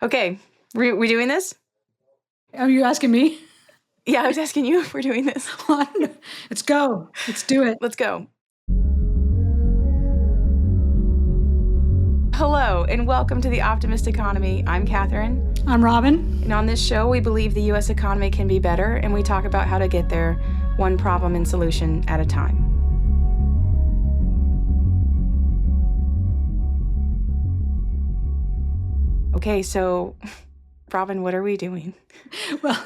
Okay, we doing this? Are you asking me? Yeah, I was asking you if we're doing this. Let's go. Let's do it. Let's go. Hello, and welcome to the Optimist Economy. I'm Kathryn. I'm Robin. And on this show, we believe the U.S. economy can be better, and we talk about how to get there one problem and solution at a time. Okay, so, Robin, what are we doing? Well,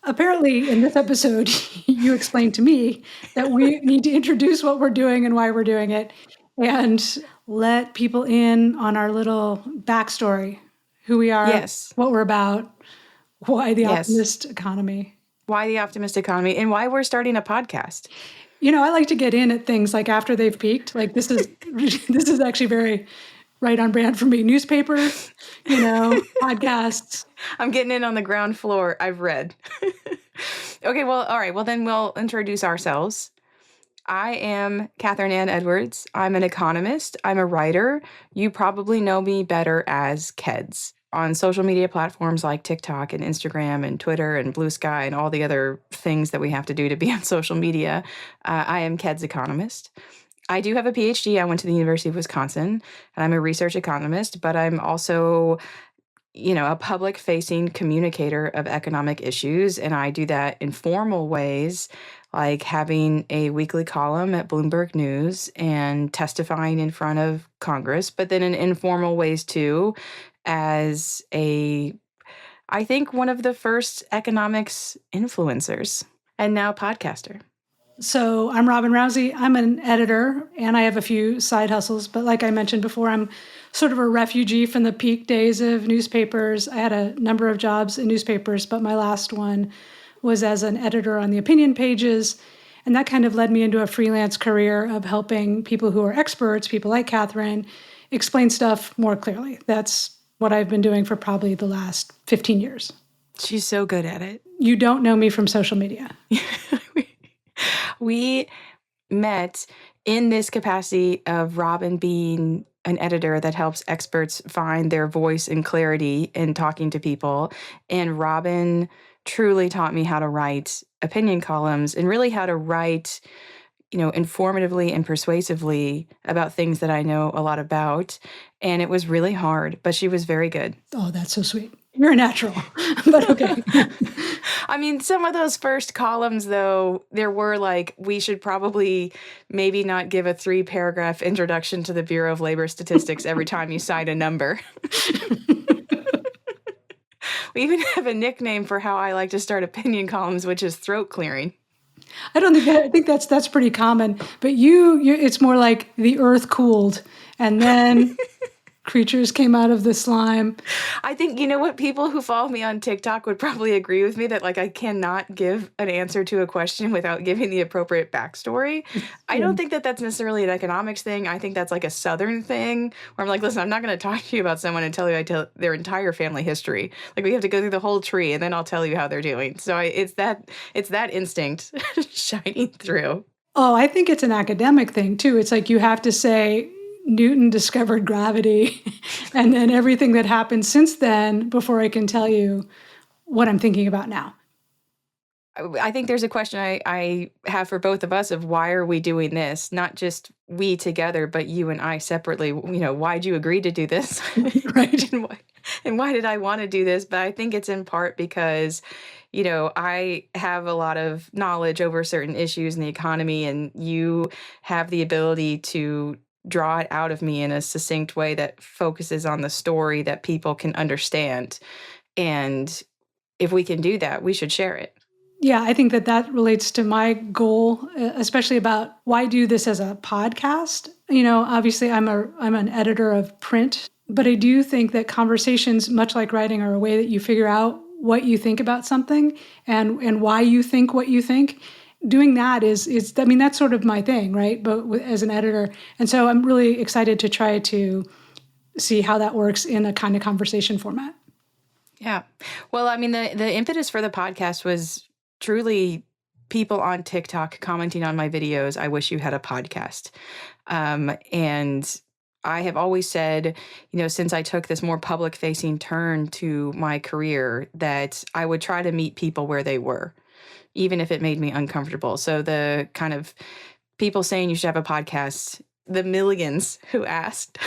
apparently in this episode, you explained to me that we need to introduce what we're doing and why we're doing it and let people in on our little backstory, who we are, Yes. what we're about, why the Yes. Optimist Economy. Why the Optimist Economy, and why we're starting a podcast. You know, I like to get in at things like after they've peaked. Like this is actually very right on brand for me. Newspapers, podcasts. I'm getting in on the ground floor. I've read. Okay, well, all right. Well, then we'll introduce ourselves. I am Kathryn Ann Edwards. I'm an economist. I'm a writer. You probably know me better as Keds on social media platforms like TikTok and Instagram and Twitter and Blue Sky and all the other things that we have to do to be on social media. I am Keds economist. I do have a PhD. I went to the University of Wisconsin, and I'm a research economist, but I'm also a public-facing communicator of economic issues, and I do that in formal ways, like having a weekly column at Bloomberg News and testifying in front of Congress, but then in informal ways too, as I think one of the first economics influencers, and now podcaster. So I'm Robin Rousey. I'm an editor, and I have a few side hustles. But like I mentioned before, I'm sort of a refugee from the peak days of newspapers. I had a number of jobs in newspapers, but my last one was as an editor on the opinion pages. And that kind of led me into a freelance career of helping people who are experts, people like Kathryn, explain stuff more clearly. That's what I've been doing for probably the last 15 years. She's so good at it. You don't know me from social media. We met in this capacity of Robin being an editor that helps experts find their voice and clarity in talking to people. And Robin truly taught me how to write opinion columns and really how to write, informatively and persuasively about things that I know a lot about. And it was really hard, but she was very good. Oh, that's so sweet. You're a natural, but okay. I mean, some of those first columns, though, there were like, we should probably maybe not give a 3-paragraph introduction to the Bureau of Labor Statistics every time you cite a number. We even have a nickname for how I like to start opinion columns, which is throat clearing. I think that's pretty common. But you it's more like the earth cooled and then creatures came out of the slime. I think, what, people who follow me on TikTok would probably agree with me that, like, I cannot give an answer to a question without giving the appropriate backstory. I don't think that that's necessarily an economics thing. I think that's like a Southern thing where I'm like, listen, I'm not going to talk to you about someone and tell you their entire family history. Like, we have to go through the whole tree and then I'll tell you how they're doing. So it's that instinct shining through. Oh, I think it's an academic thing too. It's like you have to say Newton discovered gravity and then everything that happened since then before I can tell you what I'm thinking about now. I think there's a question I have for both of us of why are we doing this? Not just we together, but you and I separately. Why'd you agree to do this? Right. and why did I want to do this? But I think it's in part because, I have a lot of knowledge over certain issues in the economy, and you have the ability to draw it out of me in a succinct way that focuses on the story that people can understand. And if we can do that, we should share it. Yeah, I think that relates to my goal, especially about why do this as a podcast. Obviously I'm an editor of print, but I do think that conversations, much like writing, are a way that you figure out what you think about something and why you think what you think. Doing that is that's sort of my thing, right? But as an editor. And so I'm really excited to try to see how that works in a kind of conversation format. Yeah. Well, I mean, the impetus for the podcast was truly people on TikTok commenting on my videos. I wish you had a podcast. And I have always said, since I took this more public facing turn to my career, that I would try to meet people where they were, even if it made me uncomfortable. So the kind of people saying you should have a podcast, the millions who asked.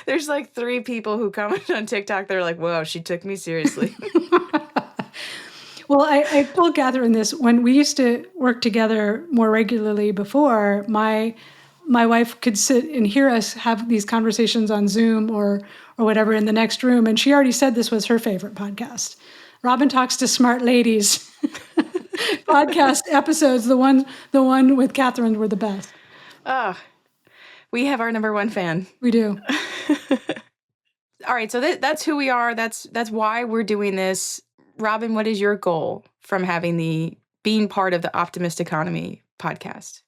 There's like 3 people who comment on TikTok. They're like, whoa, she took me seriously. Well, I told Kathryn this when we used to work together more regularly before. My wife could sit and hear us have these conversations on Zoom or whatever in the next room, and she already said this was her favorite podcast. Robin Talks to Smart Ladies podcast episodes. The one with Kathryn were the best. We have our number 1 fan. We do. All right, so that's who we are. That's why we're doing this. Robin, what is your goal from being part of the Optimist Economy podcast?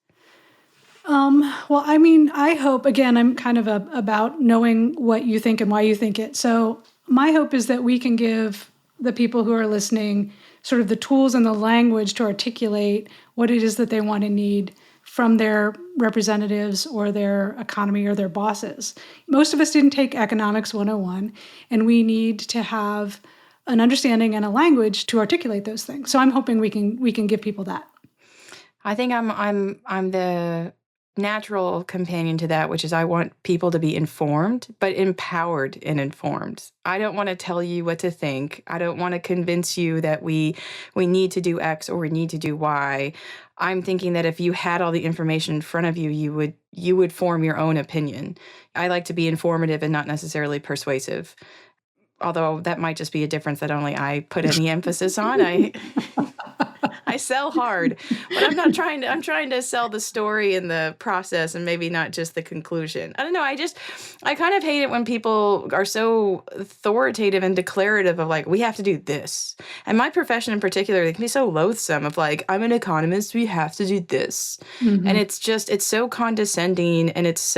Well, I mean, I hope, again, I'm kind of about knowing what you think and why you think it. So my hope is that we can give the people who are listening sort of the tools and the language to articulate what it is that they want to need from their representatives or their economy or their bosses. Most of us didn't take Economics 101, and we need to have an understanding and a language to articulate those things. So I'm hoping we can give people that. I think I'm the natural companion to that, which is I want people to be informed, but empowered and informed. I don't want to tell you what to think. I don't want to convince you that we need to do X or we need to do Y. I'm thinking that if you had all the information in front of you, you would form your own opinion. I like to be informative and not necessarily persuasive. Although that might just be a difference that only I put any emphasis on. I sell hard, but I'm trying to sell the story and the process and maybe not just the conclusion. I don't know. I kind of hate it when people are so authoritative and declarative of like, we have to do this. And my profession in particular, they can be so loathsome of like, I'm an economist, we have to do this. Mm-hmm. And it's so condescending and it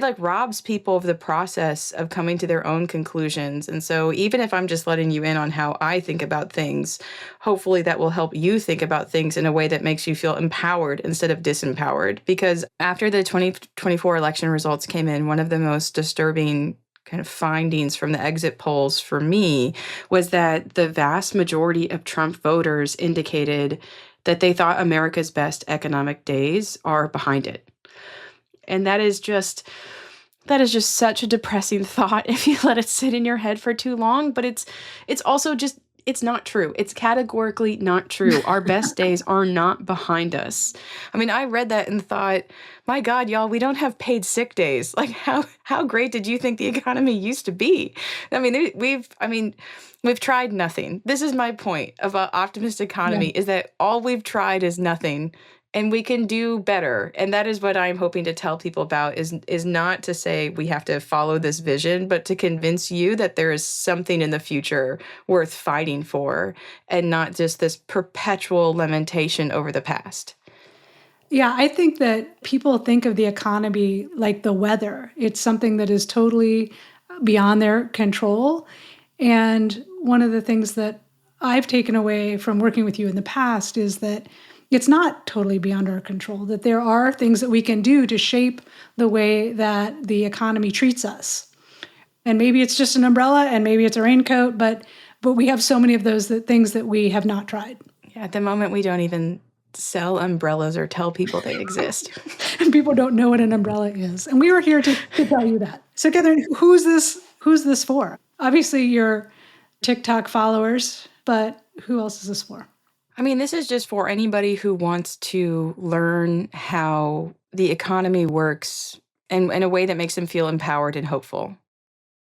like robs people of the process of coming to their own conclusions. And so even if I'm just letting you in on how I think about things, hopefully that will help you think about things in a way that makes you feel empowered instead of disempowered. Because after the 2024 election results came in, one of the most disturbing kind of findings from the exit polls for me was that the vast majority of Trump voters indicated that they thought America's best economic days are behind it. And that is just such a depressing thought if you let it sit in your head for too long. But it's also just, it's not true. It's categorically not true. Our best days are not behind us. I mean, I read that and thought, my God, y'all, we don't have paid sick days. Like how great did you think the economy used to be? I mean, we've tried nothing. This is my point about Optimist Economy, is that all we've tried is nothing. And we can do better. And that is what I'm hoping to tell people about is not to say we have to follow this vision, but to convince you that there is something in the future worth fighting for and not just this perpetual lamentation over the past. Yeah, I think that people think of the economy like the weather. It's something that is totally beyond their control. And one of the things that I've taken away from working with you in the past is that it's not totally beyond our control, that there are things that we can do to shape the way that the economy treats us. And maybe it's just an umbrella and maybe it's a raincoat, but we have so many of those things that we have not tried. Yeah, at the moment, we don't even sell umbrellas or tell people they exist. And people don't know what an umbrella is. And we were here to tell you that. So Kathryn, who's this for? Obviously, your TikTok followers, but who else is this for? I mean, this is just for anybody who wants to learn how the economy works in a way that makes them feel empowered and hopeful.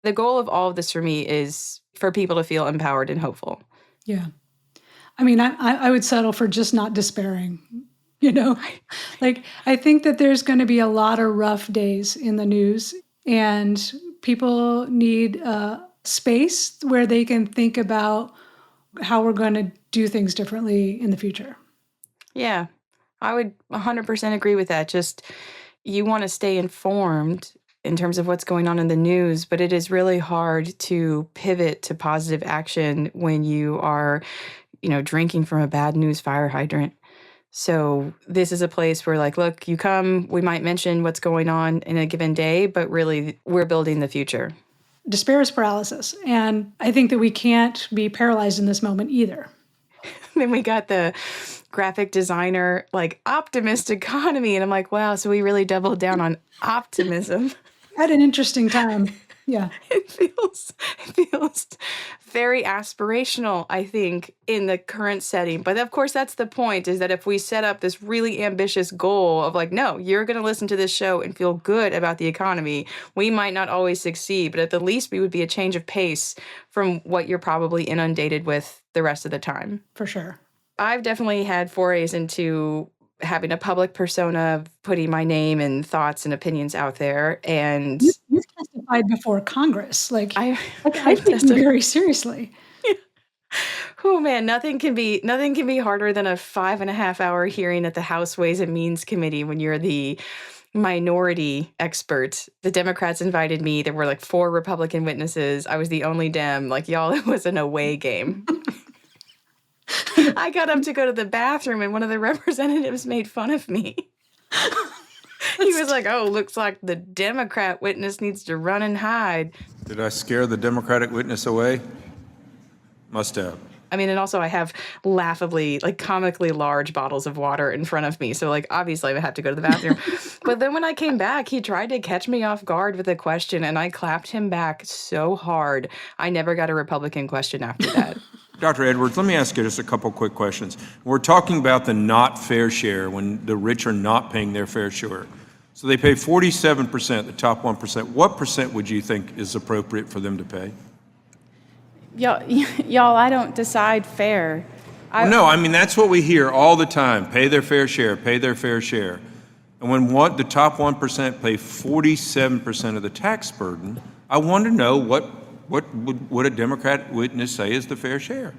The goal of all of this for me is for people to feel empowered and hopeful. Yeah. I mean, I would settle for just not despairing, you know? Like, I think that there's going to be a lot of rough days in the news, and people need a space where they can think about how we're going to do things differently in the future. Yeah, I would 100% agree with that. Just you want to stay informed in terms of what's going on in the news, but it is really hard to pivot to positive action when you are, drinking from a bad news fire hydrant. So this is a place where, like, look, you come, we might mention what's going on in a given day, but really we're building the future. Despair is paralysis. And I think that we can't be paralyzed in this moment either. Then we got the graphic designer, like, Optimist Economy. And I'm like, wow, so we really doubled down on optimism. Had an interesting time. Yeah. It feels very aspirational, I think, in the current setting. But of course, that's the point, is that if we set up this really ambitious goal of like, no, you're going to listen to this show and feel good about the economy, we might not always succeed, but at the least we would be a change of pace from what you're probably inundated with the rest of the time. For sure. I've definitely had forays into having a public persona, of putting my name and thoughts and opinions out there. And you've testified before Congress. I I've take you very seriously. Oh man, nothing can be harder than a 5.5-hour hearing at the House Ways and Means Committee when you're the minority expert. The Democrats invited me. There were like 4 Republican witnesses. I was the only Dem. Like, y'all, it was an away game. I got up to go to the bathroom and one of the representatives made fun of me. He was like, oh, looks like the Democrat witness needs to run and hide. Did I scare the Democratic witness away? Must have. I mean, and also I have laughably, like, comically large bottles of water in front of me. So, like, obviously I would have to go to the bathroom. But then when I came back, he tried to catch me off guard with a question, and I clapped him back so hard. I never got a Republican question after that. Dr. Edwards, let me ask you just a couple quick questions. We're talking about the not fair share, when the rich are not paying their fair share. So they pay 47%, the top 1%. What percent would you think is appropriate for them to pay? Y'all, I don't decide fair. No, I mean, that's what we hear all the time. Pay their fair share, pay their fair share. And when the top 1% pay 47% of the tax burden, I want to know what would a Democrat witness say is the fair share?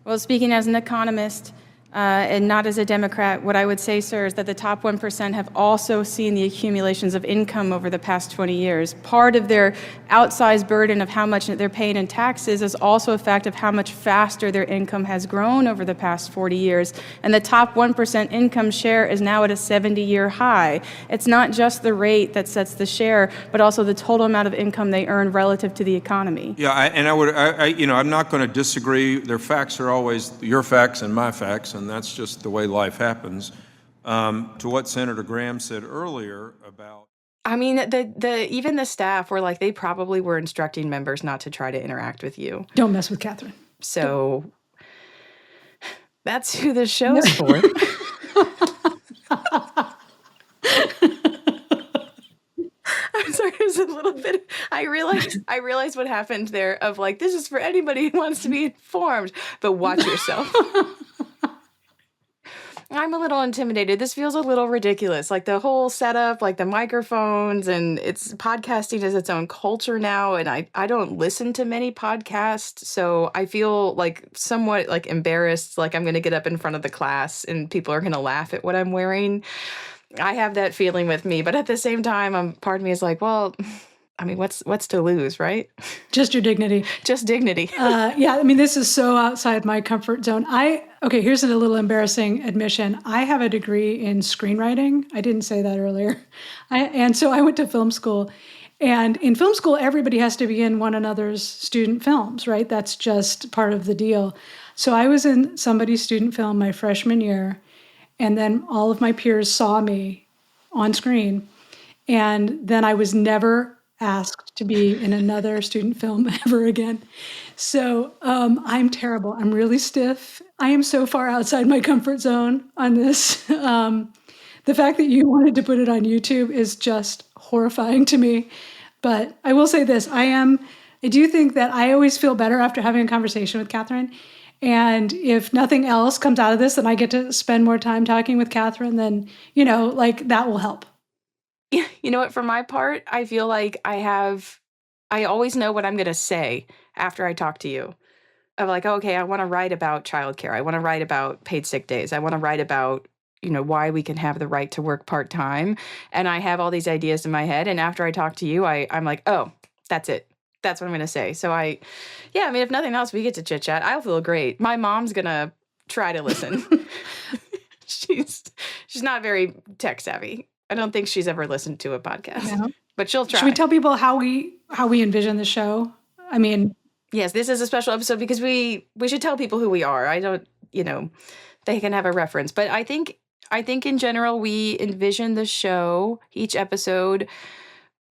Well, speaking as an economist and not as a Democrat, what I would say, sir, is that the top 1% have also seen the accumulations of income over the past 20 years. Part of their outsized burden of how much they're paying in taxes is also a fact of how much faster their income has grown over the past 40 years. And the top 1% income share is now at a 70-year high. It's not just the rate that sets the share, but also the total amount of income they earn relative to the economy. Yeah, I'm not going to disagree. Their facts are always your facts and my facts, and that's just the way life happens. To what Senator Graham said earlier about... I mean, even the staff were like, they probably were instructing members not to try to interact with you. Don't mess with Kathryn. So that's who this show's for. I'm sorry, it was a little bit. I realized what happened there of like, this is for anybody who wants to be informed, but watch yourself. I'm a little intimidated. This feels a little ridiculous. Like the whole setup, like the microphones, and it's podcasting is its own culture now. And I don't listen to many podcasts, so I feel like somewhat like embarrassed, like I'm going to get up in front of the class and people are going to laugh at what I'm wearing. I have that feeling with me, but at the same time, part of me is like, well, I mean, what's to lose, right? Just your dignity. Just dignity. Yeah, I mean, this is so outside my comfort zone. Okay, here's a little embarrassing admission. I have a degree in screenwriting. I didn't say that earlier. And so I went to film school. And in film school, everybody has to be in one another's student films, right? That's just part of the deal. So I was in somebody's student film my freshman year, and then all of my peers saw me on screen. And then I was never asked to be in another student film ever again. So I'm terrible. I'm really stiff. I am so far outside my comfort zone on this. The fact that you wanted to put it on YouTube is just horrifying to me. But I will say this, I do think that I always feel better after having a conversation with Kathryn. And if nothing else comes out of this, then I get to spend more time talking with Kathryn, then, that will help. You know what, for my part, I feel like I always know what I'm going to say after I talk to you. I'm like, okay, I want to write about childcare. I want to write about paid sick days. I want to write about, why we can have the right to work part-time. And I have all these ideas in my head. And after I talk to you, I'm like, oh, that's it. That's what I'm going to say. So if nothing else, we get to chit chat. I'll feel great. My mom's going to try to listen. she's not very tech savvy. I don't think she's ever listened to a podcast, Yeah. but she'll try. Should we tell people how we envision the show? I mean, Yes, this is a special episode because we should tell people who we are. I don't, they can have a reference. But I think in general we envision the show, each episode,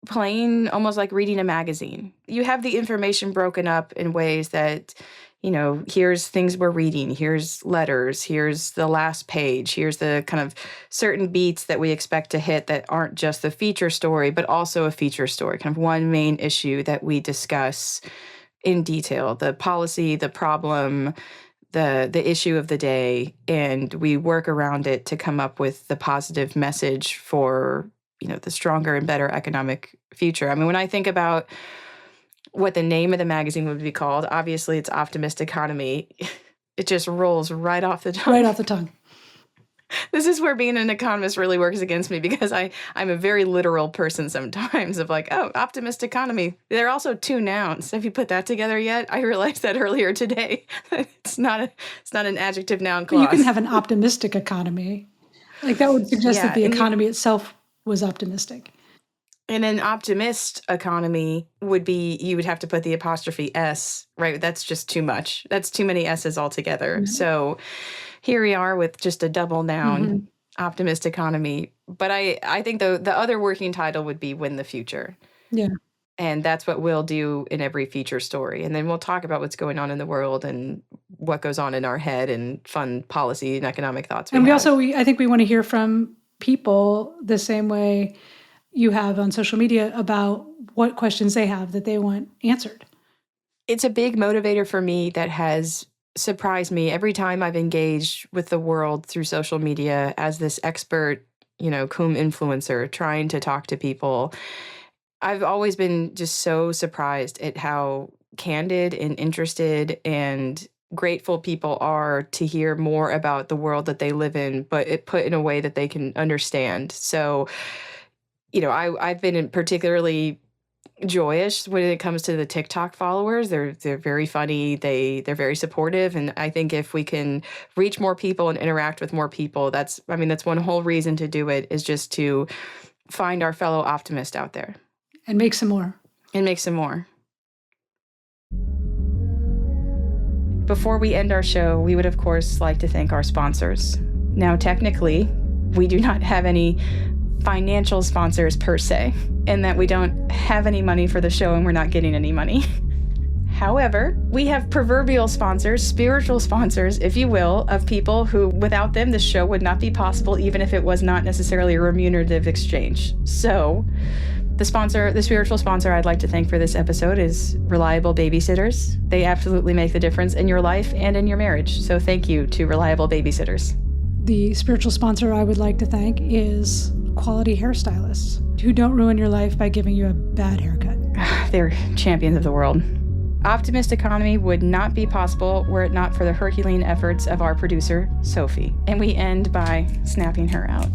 playing almost like reading a magazine. You have the information broken up in ways that, here's things we're reading, here's letters, here's the last page, here's the kind of certain beats that we expect to hit that aren't just the feature story, but also a feature story, kind of one main issue that we discuss in detail, the policy, the problem, the issue of the day, and we work around it to come up with the positive message for, the stronger and better economic future. I mean, when I think about what the name of the magazine would be called, obviously it's Optimist Economy. It just rolls right off the tongue. Right off the tongue. This is where being an economist really works against me because I'm a very literal person sometimes of like, oh, optimist economy. There are also two nouns. Have you put that together yet? I realized that earlier today. It's not an adjective noun clause. But you can have an optimistic economy. Like that would suggest that the economy itself was optimistic. And an optimist economy would be, you would have to put the apostrophe S, right? That's just too much. That's too many S's altogether. Mm-hmm. So here we are with just a double noun, optimist economy. But I think the other working title would be Win the Future. Yeah. And that's what we'll do in every feature story. And then we'll talk about what's going on in the world and what goes on in our head and fun policy and economic thoughts. And I think we want to hear from people the same way you have on social media about what questions they have that they want answered. It's a big motivator for me that has surprised me every time I've engaged with the world through social media as this expert, cum influencer trying to talk to people. I've always been just so surprised at how candid and interested and grateful people are to hear more about the world that they live in, but it put in a way that they can understand. So, I've been particularly joyous when it comes to the TikTok followers. They're very funny. They're very supportive. And I think if we can reach more people and interact with more people, that's one whole reason to do it, is just to find our fellow optimist out there. And make some more. Before we end our show, we would, of course, like to thank our sponsors. Now, technically, we do not have any financial sponsors per se, and that we don't have any money for the show and we're not getting any money. However, we have proverbial sponsors, spiritual sponsors, if you will, of people who, without them, the show would not be possible, even if it was not necessarily a remunerative exchange. So, the spiritual sponsor I'd like to thank for this episode is Reliable Babysitters. They absolutely make the difference in your life and in your marriage. So thank you to Reliable Babysitters. The spiritual sponsor I would like to thank is Quality Hairstylists, who don't ruin your life by giving you a bad haircut. They're champions of the world. Optimist Economy would not be possible were it not for the Herculean efforts of our producer, Sophie. And we end by snapping her out.